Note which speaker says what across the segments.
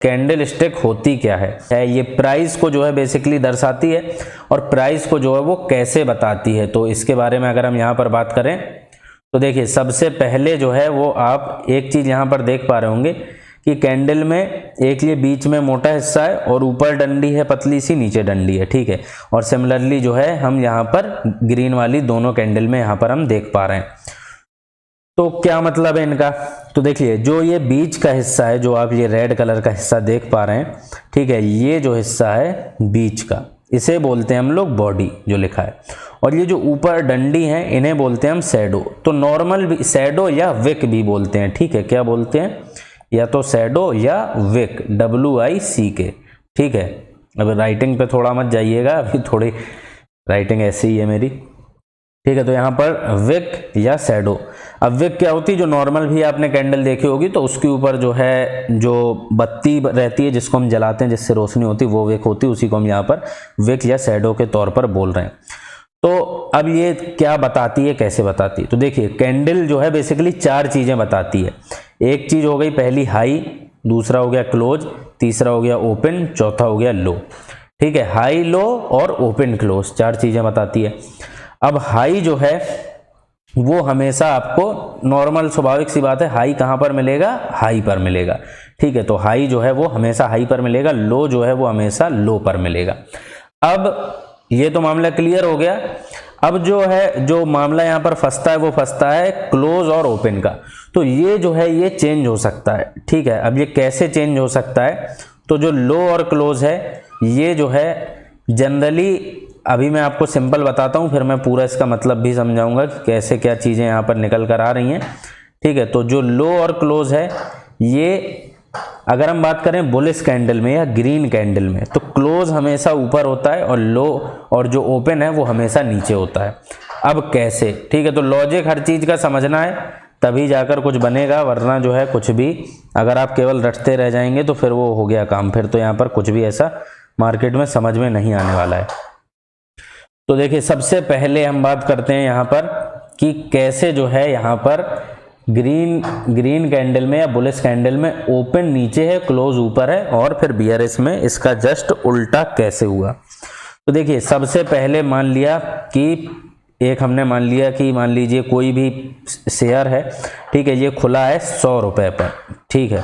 Speaker 1: Candle stick होती क्या है ये प्राइस को जो है बेसिकली दर्शाती है और प्राइस को जो है वो कैसे बताती है। तो इसके बारे में अगर हम यहाँ पर बात करें तो देखिए सबसे पहले जो है वो आप एक चीज़ यहाँ पर देख पा रहे होंगे कि कैंडल में एक ये बीच में मोटा हिस्सा है और ऊपर डंडी है पतली सी, नीचे डंडी है, ठीक है। और सिमिलरली जो है हम यहाँ पर ग्रीन वाली दोनों कैंडल में यहाँ पर हम देख पा रहे हैं। तो क्या मतलब है इनका, तो देखिए जो ये बीच का हिस्सा है, जो आप ये रेड कलर का हिस्सा देख पा रहे हैं, ठीक है, ये जो हिस्सा है बीच का, इसे बोलते हैं हम लोग बॉडी जो लिखा है। और ये जो ऊपर डंडी है इन्हें बोलते हैं हम शैडो। तो नॉर्मल भी शैडो या विक भी बोलते हैं, ठीक है। क्या बोलते हैं, या तो शैडो या विक, WICK, ठीक है। अब राइटिंग पे थोड़ा मत जाइएगा, अभी थोड़ी राइटिंग ऐसी ही है मेरी, ठीक है। तो यहाँ पर विक या शैडो। अब विक क्या होती है, जो नॉर्मल भी आपने कैंडल देखी होगी तो उसके ऊपर जो है जो बत्ती रहती है जिसको हम जलाते हैं जिससे रोशनी होती है वो विक होती है, उसी को हम यहाँ पर विक या शैडो के तौर पर बोल रहे हैं। तो अब ये क्या बताती है, कैसे बताती है, तो देखिए कैंडल जो है बेसिकली 4 चीज़ें बताती है। एक चीज़ हो गई पहली हाई, दूसरा हो गया क्लोज, तीसरा हो गया ओपन, चौथा हो गया लो, ठीक है। हाई, लो और ओपन क्लोज 4 चीज़ें बताती है। अब हाई जो है वो हमेशा आपको नॉर्मल स्वाभाविक सी बात है, हाई कहाँ पर मिलेगा, हाई पर मिलेगा, ठीक है। तो हाई जो है वो हमेशा हाई पर मिलेगा, लो जो है वो हमेशा लो पर मिलेगा। अब ये तो मामला क्लियर हो गया। अब जो है जो मामला यहाँ पर फंसता है वो फंसता है क्लोज और ओपन का। तो ये जो है ये चेंज हो सकता है, ठीक है। अब ये कैसे चेंज हो सकता है, तो जो लो और क्लोज है ये जो है जनरली, अभी मैं आपको सिंपल बताता हूँ फिर मैं पूरा इसका मतलब भी समझाऊंगा कि कैसे क्या चीज़ें यहाँ पर निकल कर आ रही हैं, ठीक है। तो जो लो और क्लोज है ये अगर हम बात करें बुलिश कैंडल में या ग्रीन कैंडल में, तो क्लोज हमेशा ऊपर होता है और लो और जो ओपन है वो हमेशा नीचे होता है। अब कैसे, ठीक है। तो लॉजिक हर चीज़ का समझना है तभी जाकर कुछ बनेगा, वरना जो है कुछ भी अगर आप केवल रटते रह जाएंगे तो फिर वो हो गया काम, फिर तो यहाँ पर कुछ भी ऐसा मार्केट में समझ में नहीं आने वाला है। तो देखिए सबसे पहले हम बात करते हैं यहाँ पर कि कैसे जो है यहाँ पर ग्रीन कैंडल में या बुलिश कैंडल में ओपन नीचे है, क्लोज ऊपर है, और फिर बीआरएस में इसका जस्ट उल्टा कैसे हुआ। तो देखिए सबसे पहले मान लिया कि एक हमने मान लिया कि मान लीजिए कोई भी शेयर है, ठीक है, ये खुला है 100 रुपये पर, ठीक है,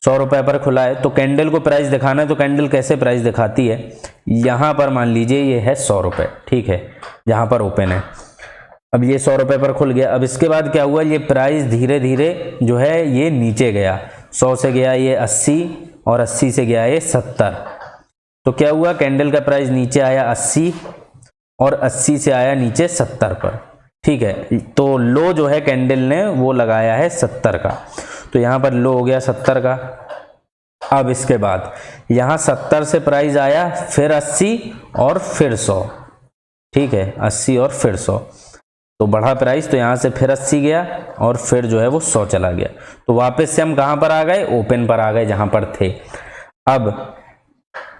Speaker 1: 100 रुपये पर खुला है। तो कैंडल को प्राइस दिखाना है तो कैंडल कैसे प्राइस दिखाती है, यहाँ पर मान लीजिए ये है 100 रुपये, ठीक है, जहाँ पर ओपन है। अब ये 100 रुपये पर खुल गया। अब इसके बाद क्या हुआ, ये प्राइस धीरे धीरे जो है ये नीचे गया, 100 से गया ये 80 और 80 से गया ये 70। तो क्या हुआ, कैंडल का प्राइस नीचे आया 80 और 80 से आया नीचे 70 पर, ठीक है। तो लो जो है कैंडल ने वो लगाया है 70 का, तो यहाँ पर लो हो गया 70 का। अब इसके बाद यहाँ 70 से प्राइस आया फिर 80 और फिर 100, ठीक है, 80 और फिर 100, तो बढ़ा प्राइस, तो यहाँ से फिर 80 गया और फिर जो है वो 100 चला गया। तो वापस से हम कहाँ पर आ गए, ओपन पर आ गए जहाँ पर थे। अब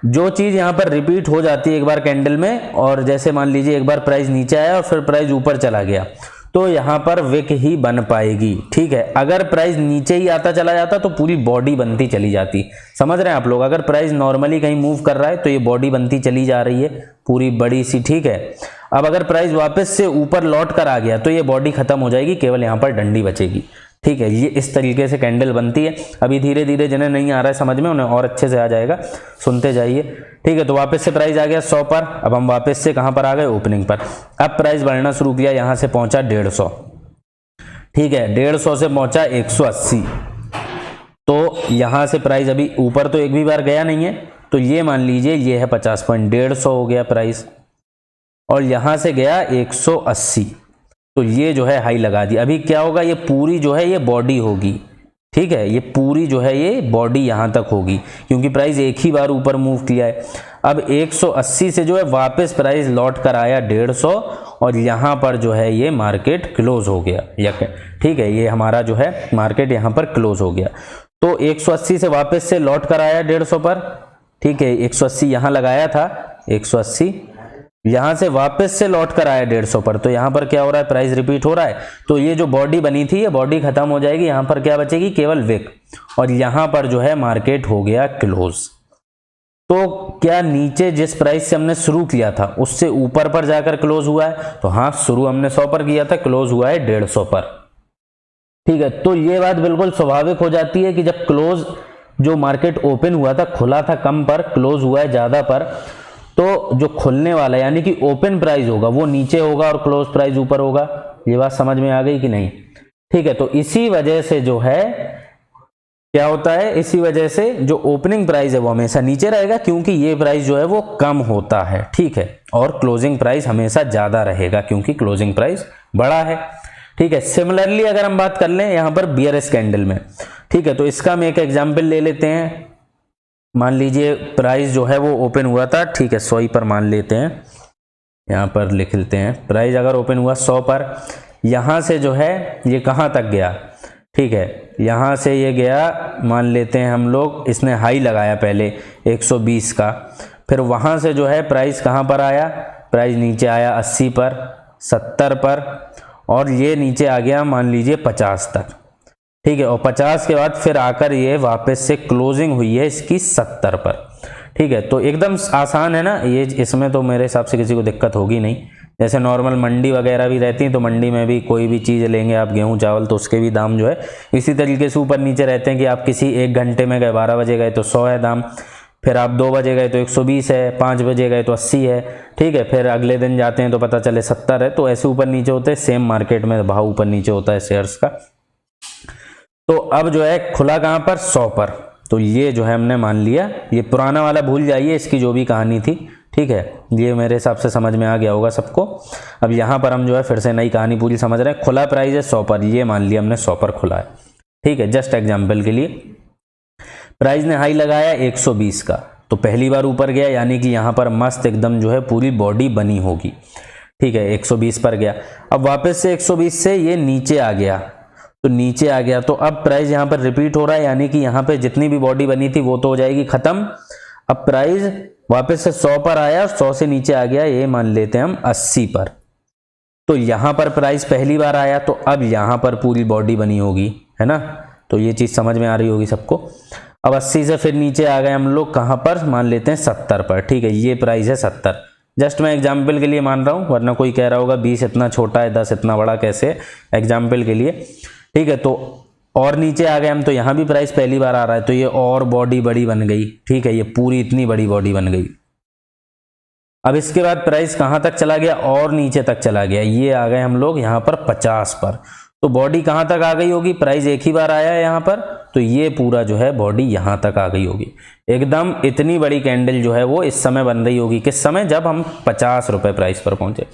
Speaker 1: जो चीज़ यहाँ पर रिपीट हो जाती है एक बार कैंडल में, और जैसे मान लीजिए एक बार प्राइस नीचे आया और फिर प्राइस ऊपर चला गया, तो यहाँ पर विक ही बन पाएगी, ठीक है। अगर प्राइस नीचे ही आता चला जाता तो पूरी बॉडी बनती चली जाती, समझ रहे हैं आप लोग। अगर प्राइस नॉर्मली कहीं मूव कर रहा है तो ये बॉडी बनती चली जा रही है पूरी बड़ी सी, ठीक है। अब अगर प्राइस वापस से ऊपर लौट कर आ गया तो ये बॉडी खत्म हो जाएगी, केवल यहाँ पर डंडी बचेगी, ठीक है। ये इस तरीके से कैंडल बनती है। अभी धीरे धीरे जिन्हें नहीं आ रहा है समझ में उन्हें और अच्छे से आ जाएगा, सुनते जाइए, ठीक है। तो वापस से प्राइस आ गया 100 पर, अब हम वापस से कहाँ पर आ गए, ओपनिंग पर। अब प्राइस बढ़ना शुरू किया, यहाँ से पहुंचा 150, ठीक है, 150 से पहुंचा 180। तो यहाँ से प्राइस अभी ऊपर तो एक भी बार गया नहीं है, तो ये मान लीजिए ये है 50 पॉइंट, 150 हो गया प्राइस, और यहाँ से गया 180, तो ये जो है हाई लगा दी। अभी क्या होगा, ये पूरी जो है ये बॉडी होगी, ठीक है, ये पूरी जो है ये बॉडी यहाँ तक होगी क्योंकि प्राइस एक ही बार ऊपर मूव किया है। अब 180 से जो है वापस प्राइस लौट कर आया 150 और यहाँ पर जो है ये मार्केट क्लोज हो गया, ठीक है, ये हमारा जो है मार्केट यहाँ पर क्लोज हो गया। तो 180 से वापस से लौट कर आया 150 पर, ठीक है, 180 यहाँ लगाया था 180, यहां से वापस से लौट कर आया 150 पर, तो यहां पर क्या हो रहा है, प्राइस रिपीट हो रहा है। तो ये जो बॉडी बनी थी ये बॉडी खत्म हो जाएगी, यहां पर क्या बचेगी, केवल विक, और यहां पर जो है मार्केट हो गया क्लोज। तो क्या नीचे जिस प्राइस से हमने शुरू किया था उससे ऊपर पर जाकर क्लोज हुआ है? तो हाँ, शुरू हमने 100 पर किया था, क्लोज हुआ है 150 पर। ठीक है, तो ये बात बिल्कुल स्वाभाविक हो जाती है कि जब क्लोज, जो मार्केट ओपन हुआ था, खुला था कम पर, क्लोज हुआ है ज्यादा पर, तो जो खुलने वाला यानी कि ओपन प्राइस होगा वो नीचे होगा और क्लोज प्राइस ऊपर होगा। ये बात समझ में आ गई कि नहीं? ठीक है, तो इसी वजह से जो है क्या होता है, इसी वजह से जो ओपनिंग प्राइस है वो हमेशा नीचे रहेगा, क्योंकि ये प्राइस जो है वो कम होता है। ठीक है, और क्लोजिंग प्राइस हमेशा ज्यादा रहेगा क्योंकि क्लोजिंग प्राइस बड़ा है। ठीक है, सिमिलरली अगर हम बात कर लें यहां पर बियरिश कैंडल में, ठीक है, तो इसका हम एक एग्जांपल ले लेते हैं। मान लीजिए प्राइस जो है वो ओपन हुआ था, ठीक है, 100 पर मान लेते हैं, यहां पर लिख लेते हैं, प्राइस अगर ओपन हुआ 100 पर, यहां से जो है ये कहां तक गया, ठीक है, यहां से ये गया, मान लेते हैं हम लोग, इसने हाई लगाया पहले 120 का, फिर वहां से जो है प्राइस कहां पर आया, प्राइस नीचे आया 80 पर, 70 पर, और ये नीचे आ गया मान लीजिए 50 तक। ठीक है, और 50 के बाद फिर आकर ये वापस से क्लोजिंग हुई है इसकी 70 पर। ठीक है, तो एकदम आसान है ना ये, इसमें तो मेरे हिसाब से किसी को दिक्कत होगी नहीं। जैसे नॉर्मल मंडी वगैरह भी रहती है, तो मंडी में भी कोई भी चीज़ लेंगे आप, गेहूं चावल, तो उसके भी दाम जो है इसी तरीके से ऊपर नीचे रहते हैं कि आप किसी 1 घंटे में गए, 12 बजे गए तो 100 है दाम, फिर आप 2 बजे गए तो 120 है, 5 बजे गए तो 80 है। ठीक है, फिर अगले दिन जाते हैं तो पता चले 70 है, तो ऐसे ऊपर नीचे होते हैं, सेम मार्केट में भाव ऊपर नीचे होता है शेयर्स का। तो अब जो है खुला कहां पर, 100 पर, तो ये जो है हमने मान लिया, ये पुराना वाला भूल जाइए, इसकी जो भी कहानी थी। ठीक है, ये मेरे हिसाब से समझ में आ गया होगा सबको। अब यहां पर हम जो है फिर से नई कहानी पूरी समझ रहे हैं। खुला प्राइस है 100 पर, ये मान लिया हमने 100 पर खुला है। ठीक है, जस्ट एग्जाम्पल के लिए प्राइस ने हाई लगाया 120 का, तो पहली बार ऊपर गया, यानी कि यहां पर मस्त एकदम जो है पूरी बॉडी बनी होगी। ठीक है, 120 पर गया, अब वापस से 120 से ये नीचे आ गया, तो नीचे आ गया, तो अब प्राइस यहां पर रिपीट हो रहा है, यानी कि यहां पे जितनी भी बॉडी बनी थी वो तो हो जाएगी खत्म। अब प्राइस वापस से 100 पर आया, 100 से नीचे आ गया, ये मान लेते हैं हम 80 पर, तो यहां पर प्राइस पहली बार आया, तो अब यहां पर पूरी बॉडी बनी होगी, है ना? तो ये चीज समझ में आ रही होगी सबको। अब 80 से फिर नीचे आ गए हम लोग, कहां पर, मान लेते हैं 70 पर। ठीक है, ये प्राइस है 70, जस्ट मैं एग्जाम्पल के लिए मान रहा हूं, वरना कोई कह रहा होगा 20 इतना छोटा है, 10 इतना बड़ा कैसे, एग्जाम्पल के लिए। ठीक है, तो और नीचे आ गए हम, तो यहां भी प्राइस पहली बार आ रहा है, तो ये और बॉडी बड़ी बन गई। ठीक है, ये पूरी इतनी बड़ी बॉडी बन गई। अब इसके बाद प्राइस कहां तक चला गया, और नीचे तक चला गया, ये आ गए हम लोग यहां पर 50 पर, तो बॉडी कहां तक आ गई होगी, प्राइस एक ही बार आया है यहां पर, तो ये पूरा जो है बॉडी यहां तक आ गई होगी। एकदम इतनी बड़ी कैंडल जो है वो इस समय बन रही होगी, किस समय, जब हम 50 रुपए प्राइस पर पहुंचे।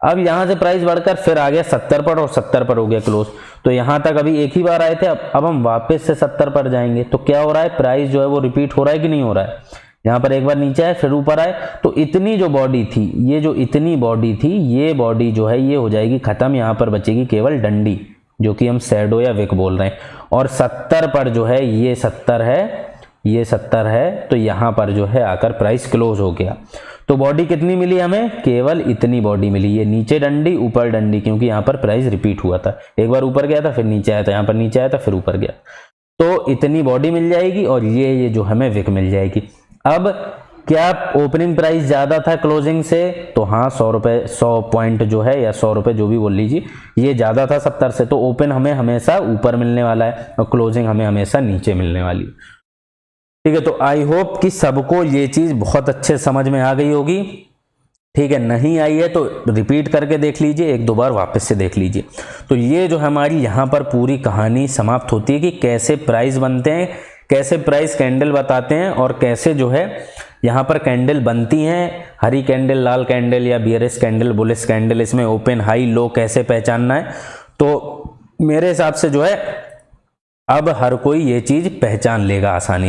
Speaker 1: अब यहां से प्राइस बढ़कर फिर आ गया 70 पर, और 70 पर हो गया क्लोज, तो यहां तक अभी एक ही बार आए थे, अब हम वापस से 70 पर जाएंगे, तो क्या हो रहा है, प्राइस जो है वो रिपीट हो रहा है कि नहीं हो रहा है। यहां पर एक बार नीचे आए फिर ऊपर आए, तो इतनी जो बॉडी थी, ये जो इतनी बॉडी थी, ये बॉडी जो है ये हो जाएगी खत्म, यहां पर बचेगी केवल डंडी, जो कि हम शैडो या विक बोल रहे हैं। और 70 पर जो है ये 70 है, ये 70 है, तो यहां पर जो है आकर प्राइस क्लोज हो गया। तो बॉडी कितनी मिली हमें, केवल इतनी बॉडी मिली, ये नीचे डंडी ऊपर डंडी, क्योंकि यहां पर प्राइस रिपीट हुआ था, एक बार ऊपर गया था फिर नीचे आया था, यहां पर नीचे आया था फिर ऊपर गया, तो इतनी बॉडी मिल जाएगी, और ये जो हमें विक मिल जाएगी। अब क्या ओपनिंग प्राइस ज्यादा था क्लोजिंग से, तो हाँ 100 रुपए, 100 पॉइंट जो है, या 100 रुपए जो भी बोल लीजिए, ये ज्यादा था 70 से, तो ओपन हमें हमेशा ऊपर मिलने वाला है और क्लोजिंग हमें हमेशा नीचे मिलने वाली है। ठीक है, तो आई होप कि सबको ये चीज बहुत अच्छे समझ में आ गई होगी। ठीक है, नहीं आई है तो रिपीट करके देख लीजिए, एक दो बार वापस से देख लीजिए। तो ये जो हमारी यहाँ पर पूरी कहानी समाप्त होती है कि कैसे प्राइस बनते हैं, कैसे प्राइस कैंडल बताते हैं, और कैसे जो है यहाँ पर कैंडल बनती हैं, हरी कैंडल, लाल कैंडल, या बियरिश कैंडल, बुलिश कैंडल, इसमें ओपन हाई लो कैसे पहचानना है। तो मेरे हिसाब से जो है अब हर कोई ये चीज पहचान लेगा आसानी